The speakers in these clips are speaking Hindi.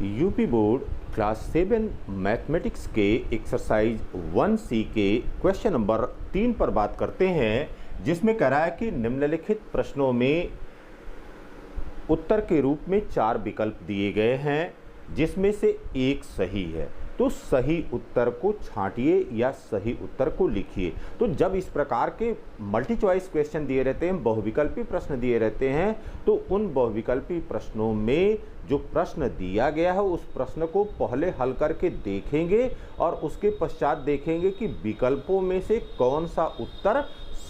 यूपी बोर्ड क्लास 7 मैथमेटिक्स के एक्सरसाइज 1C के क्वेश्चन नंबर 3 पर बात करते हैं, जिसमें कह रहा है कि निम्नलिखित प्रश्नों में उत्तर के रूप में 4 विकल्प दिए गए हैं, जिसमें से एक सही है। तो सही उत्तर को छांटिए या सही उत्तर को लिखिए। तो जब इस प्रकार के मल्टी चॉइस क्वेश्चन दिए रहते हैं, बहुविकल्पी प्रश्न दिए रहते हैं, तो उन बहुविकल्पी प्रश्नों में जो प्रश्न दिया गया है उस प्रश्न को पहले हल करके देखेंगे और उसके पश्चात देखेंगे कि विकल्पों में से कौन सा उत्तर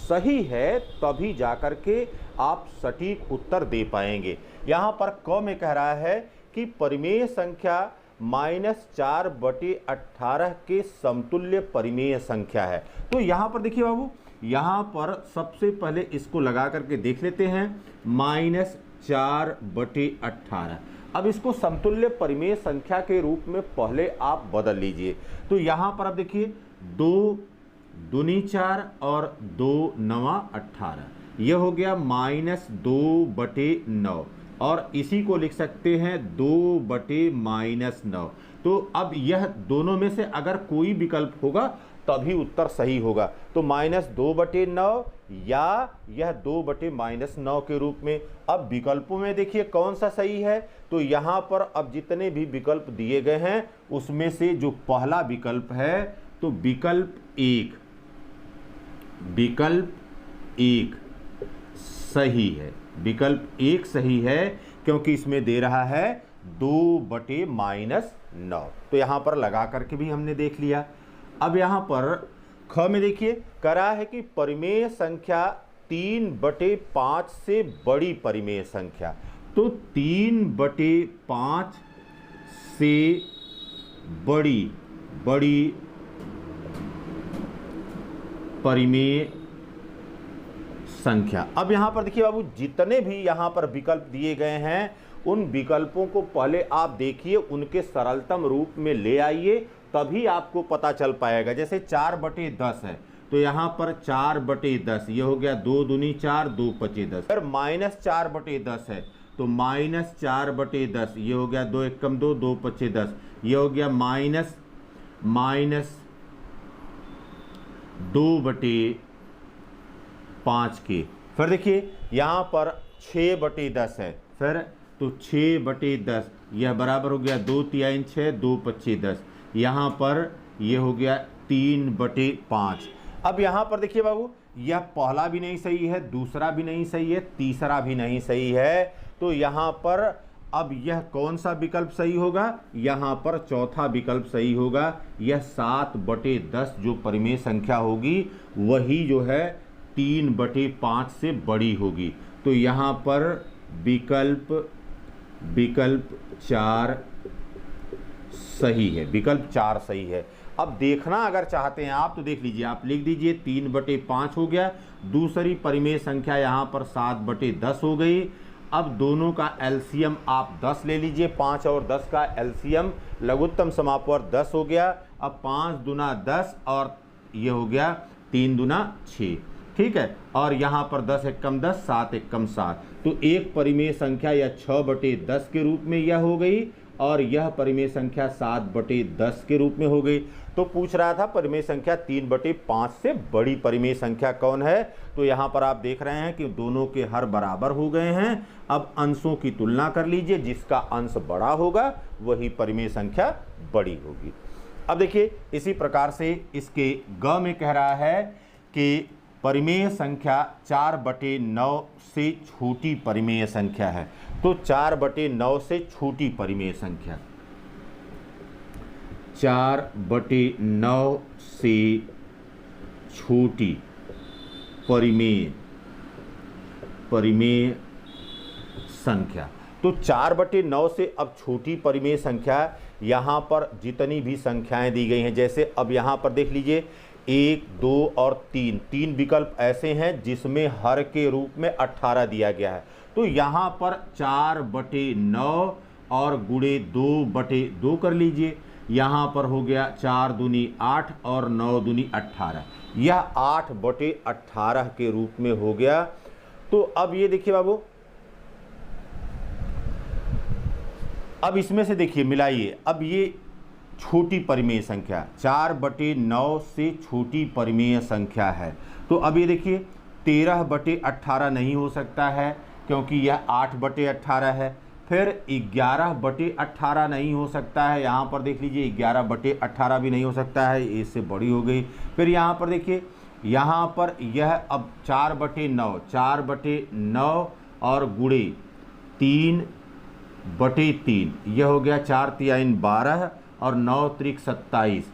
सही है, तभी जाकर के आप सटीक उत्तर दे पाएंगे। यहाँ पर क में कह रहा है कि परिमेय संख्या -4/18 के समतुल्य परिमेय संख्या है। तो यहाँ पर देखिए बाबू, यहाँ पर सबसे पहले इसको लगा करके देख लेते हैं। -4/18, अब इसको समतुल्य परिमेय संख्या के रूप में पहले आप बदल लीजिए। तो यहाँ पर अब देखिए 2 दूनी 4 और 2 9 18, यह हो गया -2/9 और इसी को लिख सकते हैं 2/-9। तो अब यह दोनों में से अगर कोई विकल्प होगा तभी उत्तर सही होगा। तो -2/9 या यह 2/-9 के रूप में। अब विकल्पों में देखिए कौन सा सही है। तो यहाँ पर अब जितने भी विकल्प दिए गए हैं उसमें से जो पहला विकल्प है, तो विकल्प एक सही है। विकल्प 1 सही है क्योंकि इसमें दे रहा है 2/-9। तो यहाँ पर लगा करके भी हमने देख लिया। अब यहाँ पर ख में देखिए कह रहा है कि परिमेय संख्या 3/5 से बड़ी परिमेय संख्या। तो 3/5 से बड़ी परिमेय संख्या। अब यहाँ पर देखिए बाबू, जितने भी यहाँ पर विकल्प दिए गए हैं उन विकल्पों को पहले आप देखिए, उनके सरलतम रूप में ले आइए, तभी आपको पता चल पाएगा। जैसे 4/10 है तो यहाँ पर 4/10, ये हो गया 2 दूनी 4 2 पचे 10। अगर -4/10 है तो -4/10, ये हो गया 2 एकम 2 2 पचे 10, ये हो गया -2/5 के। फिर देखिए यहाँ पर 6/10 है, फिर तो 6/10, यह बराबर हो गया 2 3 6 2 पच्चीस 10, यहाँ पर यह हो गया 3/5। अब यहाँ पर देखिए बाबू, यह पहला भी नहीं सही है, दूसरा भी नहीं सही है, तीसरा भी नहीं सही है। तो यहाँ पर अब यह कौन सा विकल्प सही होगा? यहाँ पर चौथा विकल्प सही होगा। यह 7/10 जो परिमेय संख्या होगी वही जो है 3/5 से बड़ी होगी। तो यहाँ पर विकल्प 4 सही है। विकल्प 4 सही है। अब देखना अगर चाहते हैं आप तो देख लीजिए, आप लिख दीजिए 3/5 हो गया। दूसरी परिमेय संख्या यहाँ पर 7/10 हो गई। अब दोनों का एलसीएम आप 10 ले लीजिए। 5 और 10 का एलसीएम लघुत्तम समापवर्ग 10 हो गया। अब 5 दूना 10 और ये हो गया 3 दूना 6, ठीक है। और यहाँ पर 10 एकम 10 7 एकम 7, तो एक परिमेय संख्या या 6/10 के रूप में यह हो गई और यह परिमेय संख्या 7/10 के रूप में हो गई। तो पूछ रहा था परिमेय संख्या 3/5 से बड़ी परिमेय संख्या कौन है। तो यहाँ पर आप देख रहे हैं कि दोनों के हर बराबर हो गए हैं। अब अंशों की तुलना कर लीजिए, जिसका अंश बड़ा होगा वही परिमेय संख्या बड़ी होगी। अब देखिए इसी प्रकार से इसके ग में कह रहा है कि परिमेय संख्या 4/9 से छोटी परिमेय संख्या है। तो 4/9 से छोटी परिमेय संख्या, 4/9 से छोटी परिमेय संख्या। तो 4/9 से अब छोटी परिमेय संख्या, यहाँ पर जितनी भी संख्याएं दी गई हैं, जैसे अब यहाँ पर देख लीजिए 1 2 और 3 विकल्प ऐसे हैं जिसमें हर के रूप में 18 दिया गया है। तो यहाँ पर 4/9 और गुणे 2/2 कर लीजिए। यहाँ पर हो गया 4 दूनी 8 और 9 दूनी 18, यह 8/18 के रूप में हो गया। तो अब ये देखिए बाबू, अब इसमें से देखिए मिलाइए, अब ये छोटी परिमेय संख्या 4/9 से छोटी परिमेय संख्या है। तो अब ये देखिए 13/18 नहीं हो सकता है क्योंकि यह 8/18 है। फिर 11/18 नहीं हो सकता है, यहाँ पर देख लीजिए 11/18 भी नहीं हो सकता है, इससे बड़ी हो गई। फिर यहाँ पर देखिए, यहाँ पर यह अब 4/9 और गुणे 3/3, यह हो गया 4×3 12 और 9×3 27।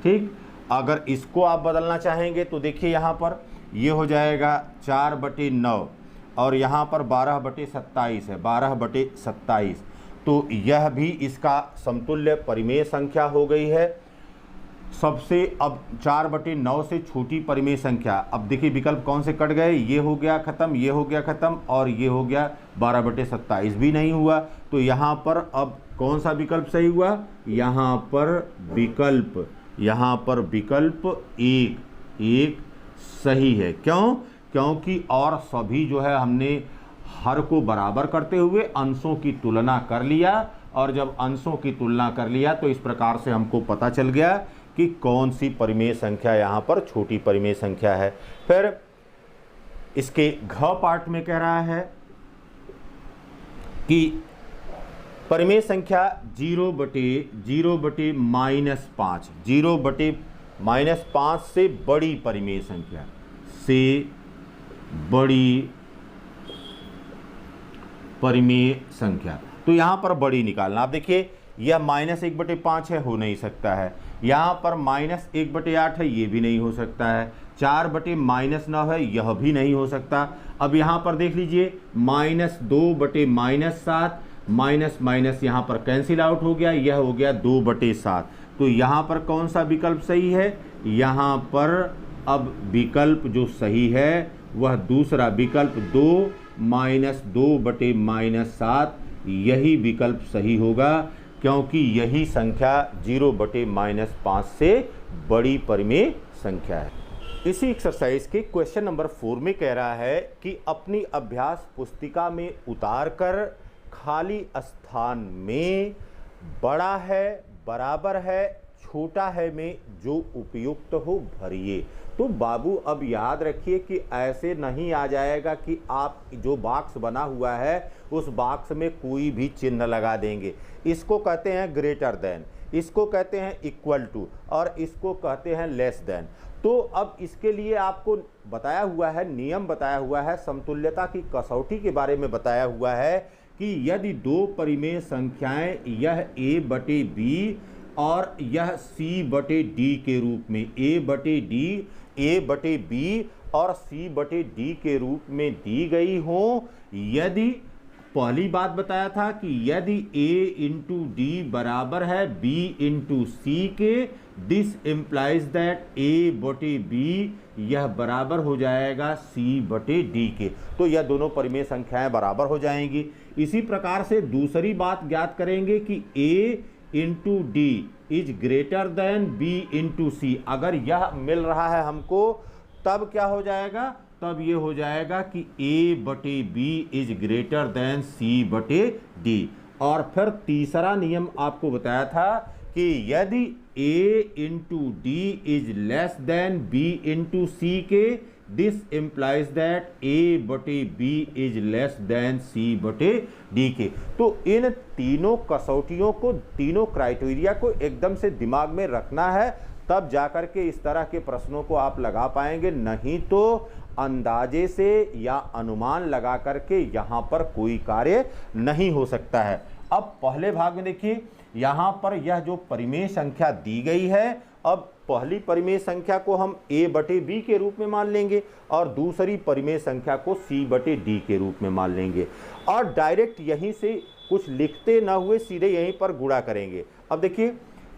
ठीक, अगर इसको आप बदलना चाहेंगे तो देखिए यहाँ पर ये हो जाएगा 4/9 और यहाँ पर 12/27 है, 12/27। तो यह भी इसका समतुल्य परिमेय संख्या हो गई है। सबसे अब 4/9 से छोटी परिमेय संख्या, अब देखिए विकल्प कौन से कट गए, ये हो गया ख़त्म, ये हो गया ख़त्म और ये हो गया 12/27 भी नहीं हुआ। तो यहाँ पर अब कौन सा विकल्प सही हुआ, यहाँ पर विकल्प एक सही है। क्यों? क्योंकि और सभी जो है हमने हर को बराबर करते हुए अंशों की तुलना कर लिया, और जब अंशों की तुलना कर लिया तो इस प्रकार से हमको पता चल गया कि कौन सी परिमेय संख्या यहाँ पर छोटी परिमेय संख्या है। फिर इसके घ पार्ट में कह रहा है कि परिमेय संख्या 0/-5 से बड़ी परिमेय संख्या तो यहाँ पर बड़ी निकालना। आप देखिए यह -1/5 है, हो नहीं सकता है। यहाँ पर -1/8 है, ये भी नहीं हो सकता है। 4/-9 है, यह भी नहीं हो सकता। अब यहाँ पर देख लीजिए -2/-7, माइनस यहाँ पर कैंसिल आउट हो गया, यह हो गया 2/7। तो यहाँ पर कौन सा विकल्प सही है, यहाँ पर अब विकल्प जो सही है वह दूसरा विकल्प 2 -2/-7, यही विकल्प सही होगा, क्योंकि यही संख्या 0/-5 से बड़ी परिमेय संख्या है। इसी एक्सरसाइज के क्वेश्चन नंबर 4 में कह रहा है कि अपनी अभ्यास पुस्तिका में उतारकर खाली स्थान में बड़ा है, बराबर है, छोटा है में जो उपयुक्त हो भरिए। तो बाबू अब याद रखिए कि ऐसे नहीं आ जाएगा कि आप जो बॉक्स बना हुआ है उस बॉक्स में कोई भी चिन्ह लगा देंगे। इसको कहते हैं ग्रेटर देन, इसको कहते हैं इक्वल टू और इसको कहते हैं लेस देन। तो अब इसके लिए आपको बताया हुआ है, नियम बताया हुआ है, समतुल्यता की कसौटी के बारे में बताया हुआ है कि यदि दो परिमेय संख्याएं यह a/b और यह c/d के रूप में a/b और c/d के रूप में दी गई हो, यदि पहली बात बताया था कि यदि a/d बराबर है b/c के, दिस इम्प्लाइज दैट a/b यह बराबर हो जाएगा c/d के। तो यह दोनों परिमेय संख्याएं बराबर हो जाएंगी। इसी प्रकार से दूसरी बात ज्ञात करेंगे कि a/d is greater than b/c। अगर यह मिल रहा है हमको तब क्या हो जाएगा, तब ये हो जाएगा कि a/b is greater than c/d। और फिर तीसरा नियम आपको बताया था कि यदि a/d is less then b/c के, this implies that a/b is less then c/d के। तो इन तीनों कसौटियों को, तीनों क्राइटेरिया को एकदम से दिमाग में रखना है, तब जाकर के इस तरह के प्रश्नों को आप लगा पाएंगे, नहीं तो अंदाजे से या अनुमान लगा करके यहाँ पर कोई कार्य नहीं हो सकता है। अब पहले भाग में देखिए, यहाँ पर यह जो परिमेय संख्या दी गई है, अब पहली परिमेय संख्या को हम a/b के रूप में मान लेंगे और दूसरी परिमेय संख्या को c/d के रूप में मान लेंगे और डायरेक्ट यहीं से कुछ लिखते ना हुए सीधे यहीं पर गुणा करेंगे। अब देखिए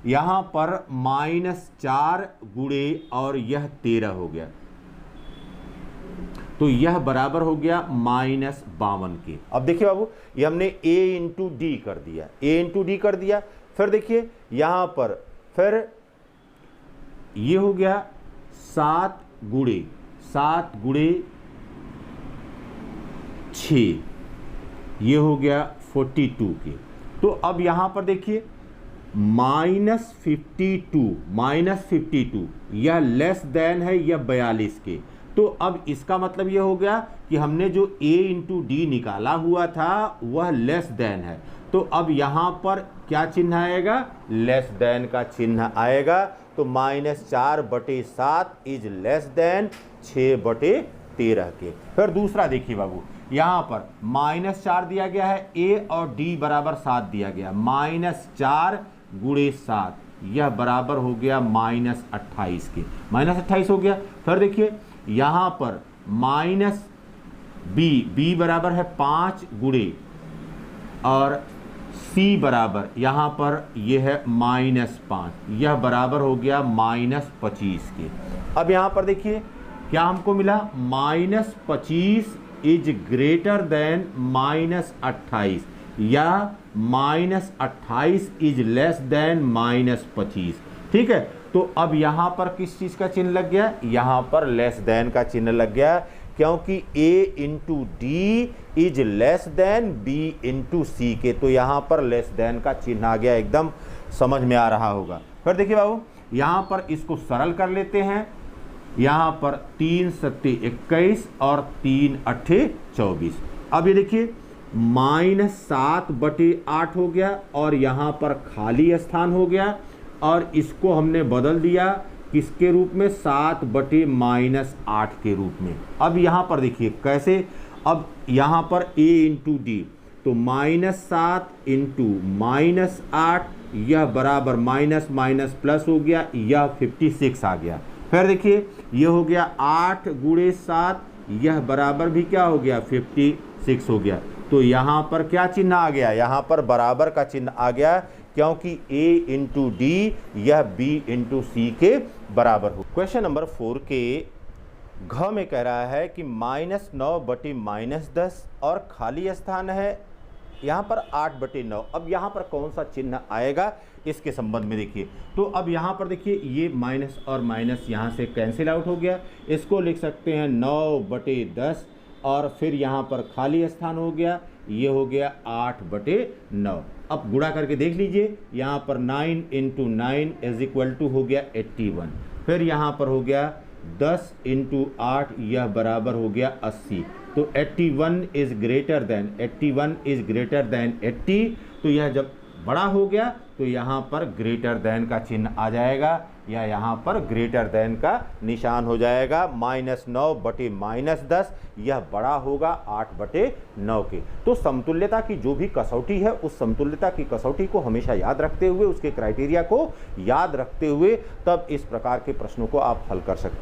यहाँ पर -4 गुणे और यह 13 हो गया, तो यह बराबर हो गया -52 के। अब देखिए बाबू, ये हमने a/d कर दिया, a/d कर दिया। फिर देखिए यहाँ पर फिर ये हो गया 7 गुणे 6, ये हो गया 42 के। तो अब यहाँ पर देखिए -52 यह लेस देन है यह 42 के। तो अब इसका मतलब यह हो गया कि हमने जो a इंटू डी निकाला हुआ था वह लेस देन है। तो अब यहाँ पर क्या चिन्ह आएगा, लेस देन का चिन्ह आएगा। तो -4/7 इज लेस देन 6/13 के। फिर दूसरा देखिए बाबू, यहाँ पर -4 दिया गया है, a और d बराबर 7 दिया गया, -4 × 7 यह बराबर हो गया -28 के, -28 हो गया। फिर देखिए यहाँ पर b बराबर है 5 × और c बराबर यहाँ पर यह है -5, यह बराबर हो गया -25 के। अब यहाँ पर देखिए क्या हमको मिला, -25 इज ग्रेटर देन -28 या -28 इज लेस देन -25। ठीक है, तो अब यहाँ पर किस चीज़ का चिन्ह लग गया, यहाँ पर लेस देन का चिन्ह लग गया, क्योंकि a into d is less than b into c के। तो यहाँ पर लेस देन का चिन्ह आ गया, एकदम समझ में आ रहा होगा। फिर देखिए बाबू, यहाँ पर इसको सरल कर लेते हैं। यहाँ पर 3 × 7 = 21 और 3 × 8 = 24। अब ये देखिए -7/8 हो गया और यहाँ पर खाली स्थान हो गया और इसको हमने बदल दिया किसके रूप में, 7/-8 के रूप में। अब यहाँ पर देखिए कैसे, अब यहाँ पर a इंटू डी, तो -7 इंटू -8 यह बराबर माइनस प्लस हो गया, यह 56 आ गया। फिर देखिए ये हो गया 8 × 7, यह बराबर भी क्या हो गया, 56 हो गया। तो यहाँ पर क्या चिन्ह आ गया, यहाँ पर बराबर का चिन्ह आ गया, क्योंकि a इंटू डी यह b इंटू सी के बराबर हो। क्वेश्चन नंबर 4 के घ में कह रहा है कि -9/-10 और खाली स्थान है यहाँ पर 8/9। अब यहाँ पर कौन सा चिन्ह आएगा इसके संबंध में देखिए। तो अब यहाँ पर देखिए ये माइनस और माइनस यहाँ से कैंसिल आउट हो गया, इसको लिख सकते हैं 9/10 और फिर यहाँ पर खाली स्थान हो गया, ये हो गया 8/9। अब गुणा करके देख लीजिए, यहाँ पर 9 × 9 = हो गया 81। फिर यहाँ पर हो गया 10 × 8, यह बराबर हो गया 80। तो 81 इज ग्रेटर देन 80। तो यह जब बड़ा हो गया तो यहाँ पर ग्रेटर देन का चिन्ह आ जाएगा या यहाँ पर ग्रेटर देन का निशान हो जाएगा। -9/-10 यह बड़ा होगा 8/9 के। तो समतुल्यता की जो भी कसौटी है उस समतुल्यता की कसौटी को हमेशा याद रखते हुए, उसके क्राइटेरिया को याद रखते हुए तब इस प्रकार के प्रश्नों को आप हल कर सकते हैं।